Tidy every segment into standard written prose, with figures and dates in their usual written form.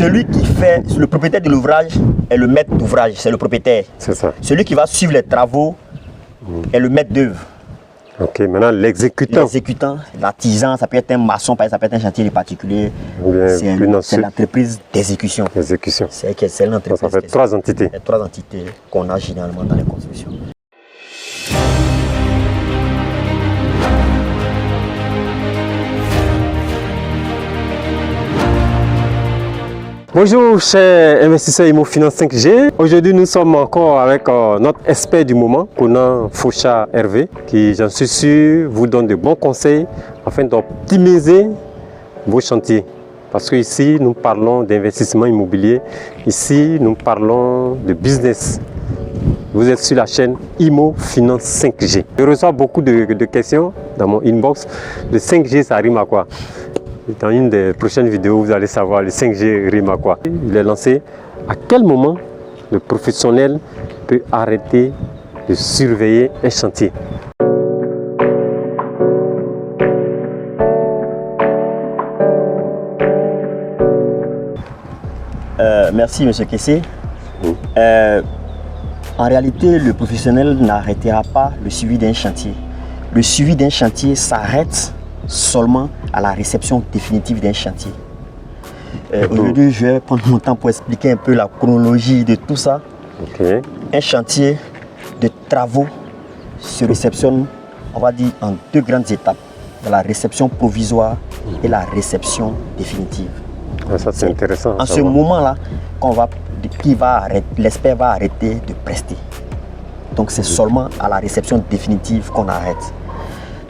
celui qui fait, le propriétaire de l'ouvrage est le maître d'ouvrage, c'est le propriétaire. C'est ça. Celui qui va suivre les travaux est le maître d'œuvre. Ok, maintenant l'exécutant. L'exécutant, l'artisan, ça peut être un maçon, ça peut être un chantier de particulier. C'est l'entreprise d'exécution. L'exécution. C'est l'entreprise. Ça fait 3 entités. Il y a 3 entités qu'on a généralement dans les constructions. Bonjour chers investisseurs IMO-Finance 5G. Aujourd'hui nous sommes encore avec notre expert du moment, Conan Faucha Hervé, qui j'en suis sûr vous donne de bons conseils afin d'optimiser vos chantiers. Parce que ici nous parlons d'investissement immobilier, ici nous parlons de business. Vous êtes sur la chaîne IMO-Finance 5G. Je reçois beaucoup de questions dans mon inbox. Le 5G ça rime à quoi? Dans une des prochaines vidéos, vous allez savoir le 5G rime à quoi. Il est lancé. À quel moment le professionnel peut arrêter de surveiller un chantier? Merci M. Kessé. En réalité, le professionnel n'arrêtera pas le suivi d'un chantier. Le suivi d'un chantier s'arrête seulement à la réception définitive d'un chantier. Aujourd'hui, je vais prendre mon temps pour expliquer un peu la chronologie de tout ça. Un chantier de travaux se réceptionne, on va dire, en 2 grandes étapes. La réception provisoire et la réception définitive. Ça, c'est intéressant. En ce moment-là, l'expert va arrêter de prester. Donc, c'est seulement à la réception définitive qu'on arrête.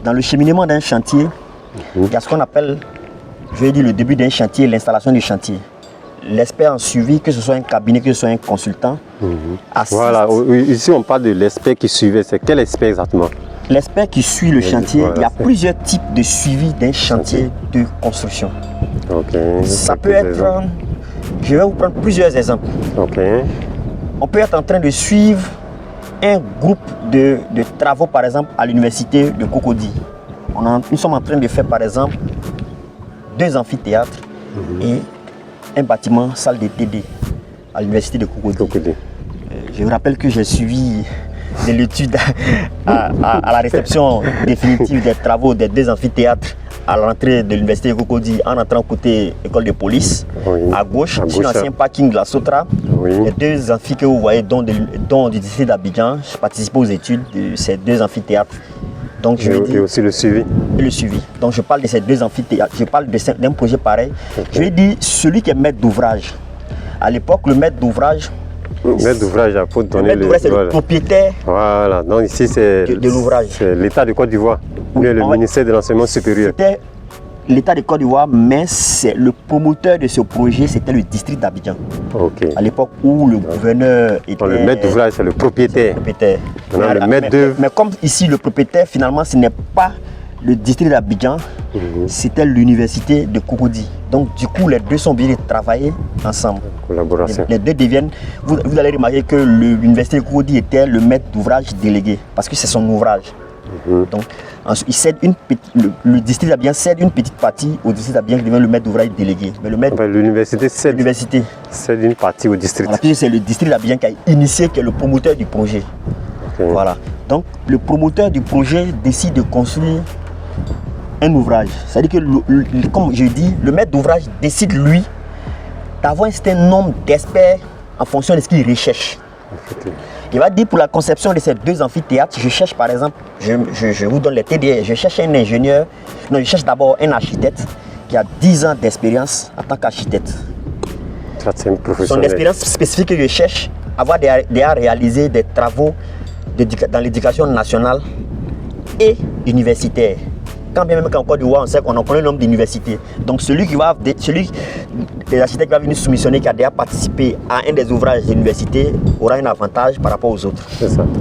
Dans le cheminement d'un chantier, il y a ce qu'on appelle, je vais dire, le début d'un chantier, l'installation du chantier. L'expert en suivi, que ce soit un cabinet, que ce soit un consultant, assiste. Voilà, ici on parle de l'expert qui suivait. C'est quel expert exactement? L'expert qui suit le chantier, il y a plusieurs types de suivi d'un chantier de construction. Ça peut être, je vais vous prendre plusieurs exemples. On peut être en train de suivre un groupe de travaux, par exemple, à l'université de Cocody. Nous sommes en train de faire, par exemple, 2 amphithéâtres et un bâtiment, salle de TD, à l'université de Cocody. Je vous rappelle que j'ai suivi de l'étude à la réception définitive des travaux des 2 amphithéâtres à l'entrée de l'université de Cocody, en entrant côté école de police, à gauche, sur l'ancien parking de la Sotra. Les 2 amphis que vous voyez, dont du lycée d'Abidjan, je participe aux études de ces 2 amphithéâtres. Donc, et aussi le suivi. Et le suivi. Donc, je parle de ces 2 amphithéâtres. Je parle d'un projet pareil. Je vais dire celui qui est maître d'ouvrage. À l'époque, le maître d'ouvrage. Maître d'ouvrage, il faut donner c'est le propriétaire. Voilà. Donc, ici, c'est de l'ouvrage. C'est l'État de Côte d'Ivoire. Le ministère de l'Enseignement supérieur. C'était l'État de Côte d'Ivoire, mais c'est le promoteur de ce projet, c'était le district d'Abidjan. À l'époque où le gouverneur était... Le maître d'ouvrage, c'est le propriétaire. Mais comme ici, le propriétaire, finalement, ce n'est pas le district d'Abidjan, c'était l'université de Cocody. Donc, du coup, les 2 sont obligés de travailler ensemble. Collaboration. Les 2 deviennent... Vous allez remarquer que l'université de Cocody était le maître d'ouvrage délégué, parce que c'est son ouvrage. Donc, il cède le district d'Abidjan cède une petite partie au district d'Abidjan qui devient le maître d'ouvrage délégué. Mais l'université cède une partie au district. C'est le district d'Abidjan qui a initié, qui est le promoteur du projet. Voilà. Donc, le promoteur du projet décide de construire un ouvrage. C'est-à-dire que, comme je dis, le maître d'ouvrage décide, lui, d'avoir un certain nombre d'experts en fonction de ce qu'il recherche. Il va dire pour la conception de ces 2 amphithéâtres, je cherche par exemple, je vous donne les TDR, je cherche un ingénieur, non, je cherche d'abord un architecte qui a 10 ans d'expérience en tant qu'architecte. Son expérience spécifique que je cherche, avoir déjà réalisé des travaux dans l'éducation nationale et universitaire. Quand bien même qu'en Côte d'Ivoire, on sait qu'on en connaît le nombre d'universités. Donc celui des architectes qui va venir soumissionner, qui a déjà participé à un des ouvrages de l'université, aura un avantage par rapport aux autres.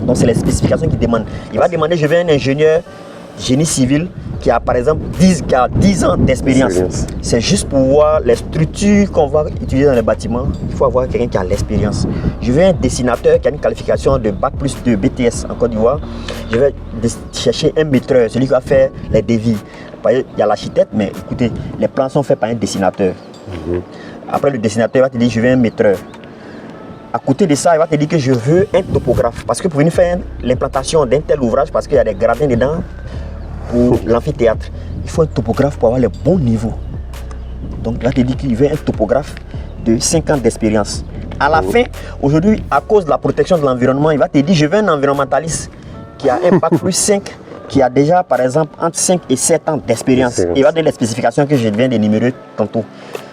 Donc c'est les spécifications qu'il demande. Il va demander, je veux un ingénieur génie civil qui a par exemple 10 ans d'expérience. C'est juste pour voir les structures qu'on va utiliser dans les bâtiments. Il faut avoir quelqu'un qui a l'expérience. Je veux un dessinateur qui a une qualification de Bac plus de BTS en Côte d'Ivoire. Je vais chercher un maîtreur, celui qui va faire les devis. Il y a l'architecte, mais écoutez, les plans sont faits par un dessinateur. Après, le dessinateur va te dire, je veux un maîtreur. À côté de ça, il va te dire que je veux un topographe. Parce que pour venir faire l'implantation d'un tel ouvrage, parce qu'il y a des gradins dedans, pour l'amphithéâtre, il faut un topographe pour avoir le bon niveau. Donc, il va te dire qu'il veut un topographe de 5 ans d'expérience. À la fin, aujourd'hui, à cause de la protection de l'environnement, il va te dire, je veux un environnementaliste qui a un bac plus 5, qui a déjà, par exemple, entre 5 et 7 ans d'expérience. Il va donner les spécifications que je viens d'énumérer tantôt,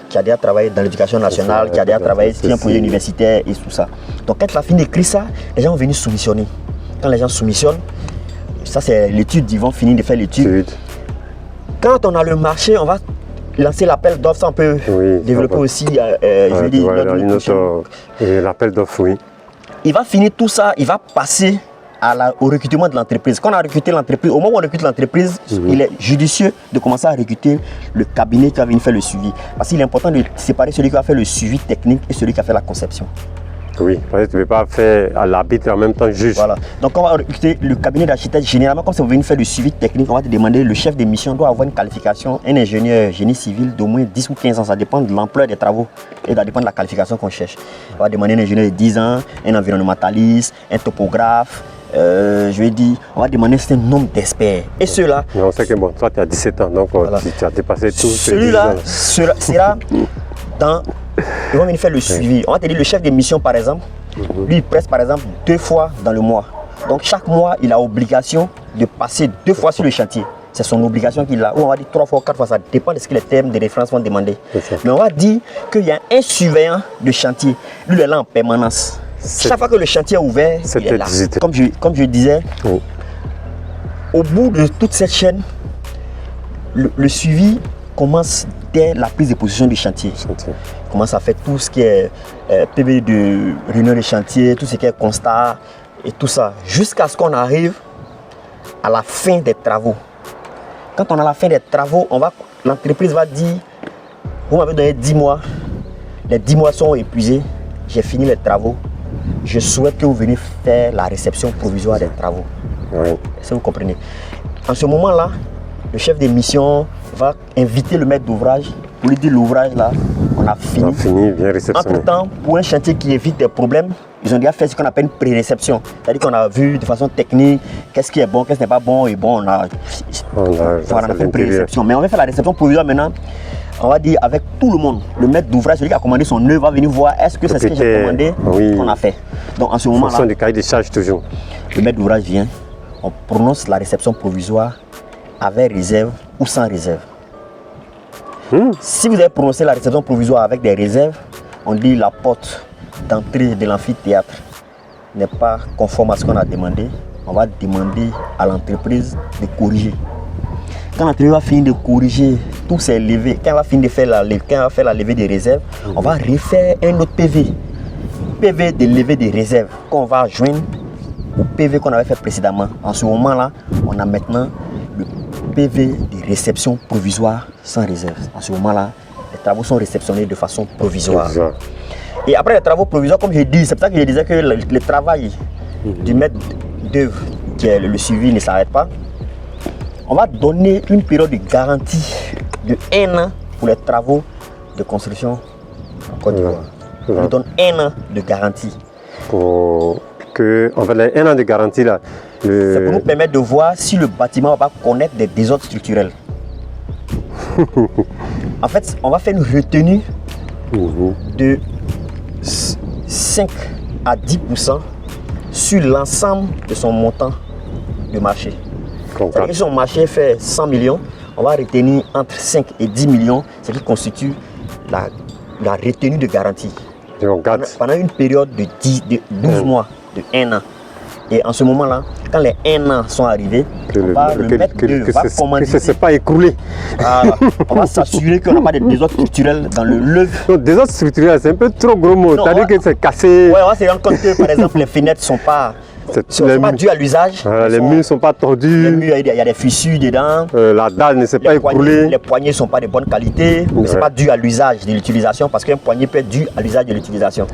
qui a déjà travaillé dans l'éducation nationale, qui a déjà travaillé sur un projet universitaire et tout ça. Donc, quand il a fini d'écrire ça, les gens vont venir soumissionner. Quand les gens soumissionnent, ça c'est l'étude, ils vont finir de faire l'étude. Quand on a le marché, on va lancer l'appel d'offres, ça on peut développer aussi, je veux dire, l'appel d'offres, oui. Il va finir tout ça, il va passer au recrutement de l'entreprise. Quand on a recruté l'entreprise, au moment où on recrute l'entreprise, il est judicieux de commencer à recruter le cabinet qui va venir faire le suivi. Parce qu'il est important de séparer celui qui va faire le suivi technique et celui qui a fait la conception. Oui, parce que tu ne peux pas faire à l'arbitre en même temps juge. Voilà. Donc on va recruter le cabinet d'architecte. Généralement, comme c'est vous venez faire le suivi technique, on va te demander, le chef de mission doit avoir une qualification, un ingénieur génie civil d'au moins 10 ou 15 ans. Ça dépend de l'ampleur des travaux et ça dépend de la qualification qu'on cherche. On va demander un ingénieur de 10 ans, un environnementaliste, un topographe. Je vais dire, on va demander un certain nombre d'experts. Et ceux-là. Mais on sait que bon, toi tu as 17 ans, donc voilà. Tu as dépassé tout. Celui-là sera dans. Ils vont venir faire le suivi. On va te dire, le chef de mission par exemple, lui il presse par exemple 2 fois dans le mois. Donc chaque mois, il a obligation de passer 2 fois sur le chantier. C'est son obligation qu'il a. Ou on va dire 3 fois, 4 fois, ça dépend de ce que les termes de référence vont demander. Mais on va dire qu'il y a un surveillant de chantier. Lui, il est là en permanence. Chaque fois que le chantier est ouvert, il est là. Comme je disais, au bout de toute cette chaîne, le suivi commence dès la prise de position du chantier. On commence à faire tout ce qui est PV de réunion de chantier, tout ce qui est constat et tout ça, jusqu'à ce qu'on arrive à la fin des travaux. Quand on a la fin des travaux, l'entreprise va dire, vous m'avez donné 10 mois, les 10 mois sont épuisés, j'ai fini les travaux. Je souhaite que vous veniez faire la réception provisoire des travaux. Est-ce que vous comprenez? En ce moment-là, le chef de mission va inviter le maître d'ouvrage pour lui dire l'ouvrage là, on a fini. On a fini, bien réceptionné. Entre-temps, pour un chantier qui évite des problèmes, ils ont déjà fait ce qu'on appelle une pré-réception. C'est-à-dire qu'on a vu de façon technique qu'est-ce qui est bon, qu'est-ce qui n'est pas bon, et bon, on a fait une pré-réception. Mais on va faire la réception provisoire maintenant. On va dire avec tout le monde, le maître d'ouvrage, celui qui a commandé son œuvre, va venir voir est-ce que c'est ce que j'ai commandé qu'on a fait. Donc en ce moment-là, en fonction du cahier de charge toujours. Le maître d'ouvrage vient, on prononce la réception provisoire avec réserve ou sans réserve. Si vous avez prononcé la réception provisoire avec des réserves, on dit la porte d'entrée de l'amphithéâtre n'est pas conforme à ce qu'on a demandé. On va demander à l'entreprise de corriger. Quand l'entreprise va finir de corriger tous ces levées, quand elle va finir de faire la levée des réserves, on va refaire un autre PV. PV de levée des réserves qu'on va joindre au PV qu'on avait fait précédemment. En ce moment-là, on a maintenant le PV de réception provisoire sans réserve. En ce moment-là, les travaux sont réceptionnés de façon provisoire. Et après les travaux provisoires, comme je dis, c'est pour ça que je disais que le travail du maître d'œuvre, qui est le suivi, ne s'arrête pas. On va donner une période de garantie de 1 an pour les travaux de construction en Côte d'Ivoire. On donne 1 an de garantie. Pour que, en fait, les 1 an de garantie là. C'est pour nous permettre de voir si le bâtiment va connaître des désordres structurels. En fait, on va faire une retenue de 5 à 10% sur l'ensemble de son montant de marché. C'est-à-dire que si son marché fait 100 millions, on va retenir entre 5 et 10 millions, ce qui constitue la retenue de garantie. Pendant une période de 12 mois, de 1 an. Et en ce moment-là, quand les 1 an sont arrivés, le maître d'œuvre va commander. Que ce ne s'est pas écroulé. On va s'assurer qu'on n'a pas de désordres structurels dans le levé. Donc, désordres structurels, c'est un peu trop gros mot. C'est-à-dire que c'est cassé. Oui, on va se rendre compte que, par exemple, les fenêtres ne sont pas dues à l'usage. Les murs ne sont pas tordus. Les murs, il y a des fissures dedans. La dalle ne s'est pas écroulée. Les poignées ne sont pas de bonne qualité. Mais ce n'est pas dû à l'usage de l'utilisation, parce qu'un poignet peut être dû à l'usage de l'utilisation.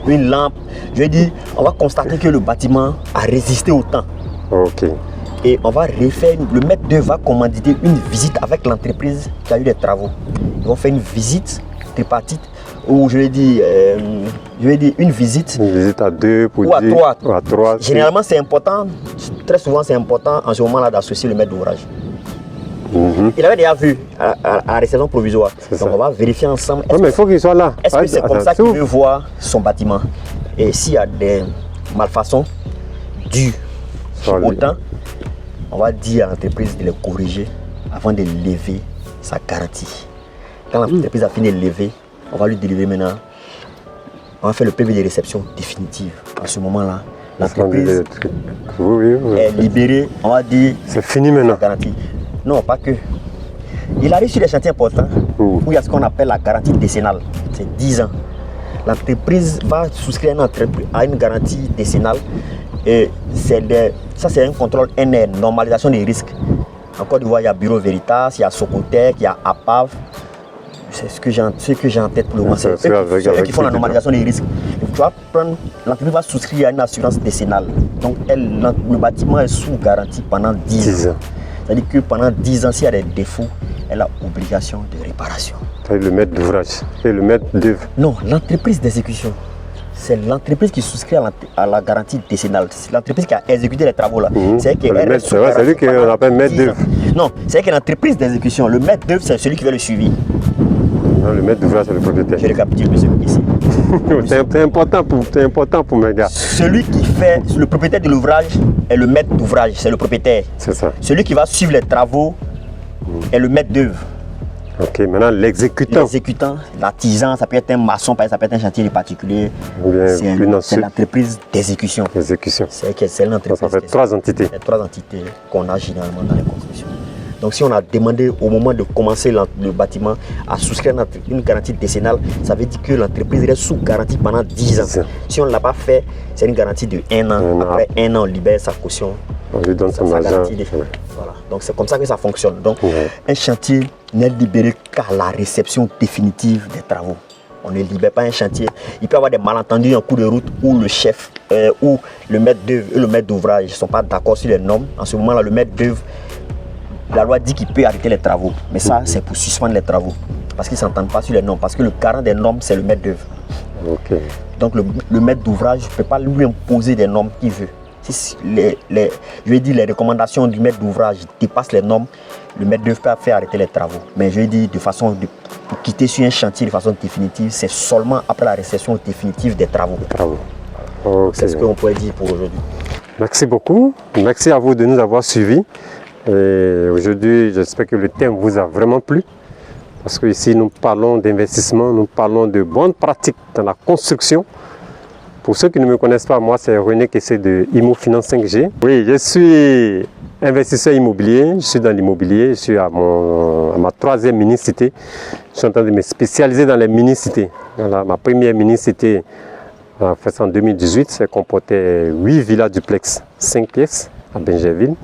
Une lampe, je vais dire, on va constater que le bâtiment a résisté au temps. Et on va refaire, le maître d'œuvre va commanditer une visite avec l'entreprise qui a eu des travaux. Ils vont faire une visite tripartite ou je vais dire une visite. Une visite à 2 pour ou à 3. Ou à 3. Généralement, c'est important, très souvent, c'est important en ce moment-là d'associer le maître d'ouvrage. Il avait déjà vu à la réception provisoire. Donc on va vérifier ensemble. Mais il faut qu'il soit là. Est-ce que c'est comme ça qu'il veut voir son bâtiment? Et s'il y a des malfaçons dues au temps, on va dire à l'entreprise de les corriger avant de lever sa garantie. Quand l'entreprise a fini de lever, on va lui délivrer maintenant. On va faire le PV de réception définitive. À ce moment-là, l'entreprise est libérée. On va dire c'est fini maintenant. Garantie. Non, pas que. Il arrive sur des chantiers importants où il y a ce qu'on appelle la garantie décennale. C'est 10 ans. L'entreprise va souscrire à une garantie décennale. Et ça, c'est un contrôle, une normalisation des risques. En Côte d'Ivoire, il y a Bureau Veritas, il y a Socotec, il y a APAV. C'est ce que j'ai en tête pour le moment. C'est eux qui font la normalisation des risques. Tu vas prendre, l'entreprise va souscrire à une assurance décennale. Donc, le bâtiment est sous garantie pendant 10 ans. C'est-à-dire que pendant 10 ans, s'il y a des défauts, elle a obligation de réparation. C'est le maître d'ouvrage, c'est le maître d'œuvre. Non, l'entreprise d'exécution. C'est l'entreprise qui souscrit à la garantie décennale. C'est l'entreprise qui a exécuté les travaux là. C'est celui qu'on appelle maître d'œuvre. Non, c'est que l'entreprise d'exécution, le maître d'œuvre, c'est celui qui fait le suivi. Non, le maître d'ouvrage, c'est le propriétaire. Je récapitule, monsieur, ici. C'est important pour mes gars. Celui qui fait, le propriétaire de l'ouvrage est le maître d'ouvrage, c'est le propriétaire. C'est ça. Celui qui va suivre les travaux est le maître d'œuvre. Ok, maintenant l'exécutant. L'exécutant, l'artisan, ça peut être un maçon, ça peut être un chantier de particulier. C'est l'entreprise d'exécution. C'est l'entreprise. Ça fait 3 entités. Les 3 entités qu'on a généralement dans les constructions. Donc si on a demandé au moment de commencer le bâtiment à souscrire une garantie décennale, ça veut dire que l'entreprise reste sous garantie pendant 10 ans. Si on ne l'a pas fait, c'est une garantie de 1 an. Après 1 an, on libère sa caution. On lui donne son argent. Voilà. Donc c'est comme ça que ça fonctionne. Donc un chantier n'est libéré qu'à la réception définitive des travaux. On ne libère pas un chantier. Il peut y avoir des malentendus en cours de route où le chef ou le maître d'œuvre et le maître d'ouvrage ne sont pas d'accord sur les normes. En ce moment-là, le maître d'œuvre, la loi dit qu'il peut arrêter les travaux. Mais ça, c'est pour suspendre les travaux. Parce qu'ils ne s'entendent pas sur les normes. Parce que le garant des normes, c'est le maître d'œuvre. Donc le maître d'ouvrage ne peut pas lui imposer des normes qu'il veut. Si les recommandations du maître d'ouvrage dépassent les normes, le maître d'œuvre peut faire arrêter les travaux. Mais je dis pour quitter sur un chantier de façon définitive, c'est seulement après la réception définitive des travaux. C'est ce qu'on pourrait dire pour aujourd'hui. Merci beaucoup. Merci à vous de nous avoir suivis. Et aujourd'hui, j'espère que le thème vous a vraiment plu. Parce qu'ici, nous parlons d'investissement, nous parlons de bonnes pratiques dans la construction. Pour ceux qui ne me connaissent pas, moi c'est René Kessé de Imo Finance 5G. Oui, je suis investisseur immobilier, je suis dans l'immobilier, je suis à ma 3e mini-cité. Je suis en train de me spécialiser dans les mini-cités. Voilà, ma première mini-cité, faite en 2018, ça comportait 8 villas duplex, 5 pièces à Bingerville,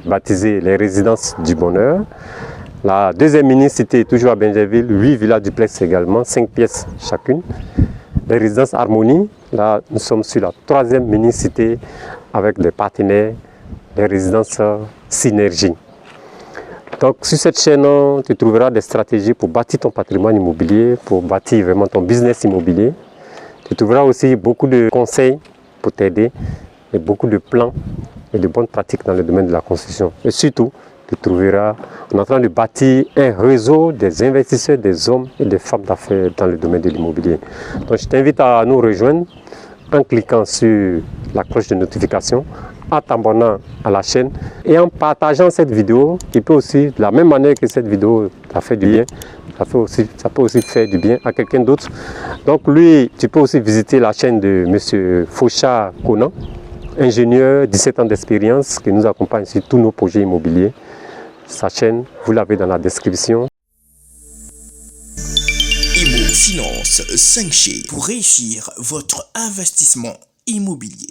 baptisées les résidences du bonheur. La 2e mini-cité, toujours à Bingerville, 8 villas duplex également, 5 pièces chacune. Les résidences Harmonie, là nous sommes sur la 3e mini-cité avec des partenaires, les résidences Synergie. Donc sur cette chaîne, tu trouveras des stratégies pour bâtir ton patrimoine immobilier, pour bâtir vraiment ton business immobilier. Tu trouveras aussi beaucoup de conseils pour t'aider et beaucoup de plans et de bonnes pratiques dans le domaine de la construction. Et surtout, tu trouveras, on est en train de bâtir un réseau des investisseurs, des hommes et des femmes d'affaires dans le domaine de l'immobilier. Donc je t'invite à nous rejoindre en cliquant sur la cloche de notification, en t'abonnant à la chaîne et en partageant cette vidéo qui peut aussi, de la même manière que cette vidéo t'a fait du bien, ça peut aussi faire du bien à quelqu'un d'autre. Donc lui, tu peux aussi visiter la chaîne de M. Foucha Conan, ingénieur, 17 ans d'expérience, qui nous accompagne sur tous nos projets immobiliers. Sa chaîne, vous l'avez dans la description. Imo Finance 5G pour réussir votre investissement immobilier.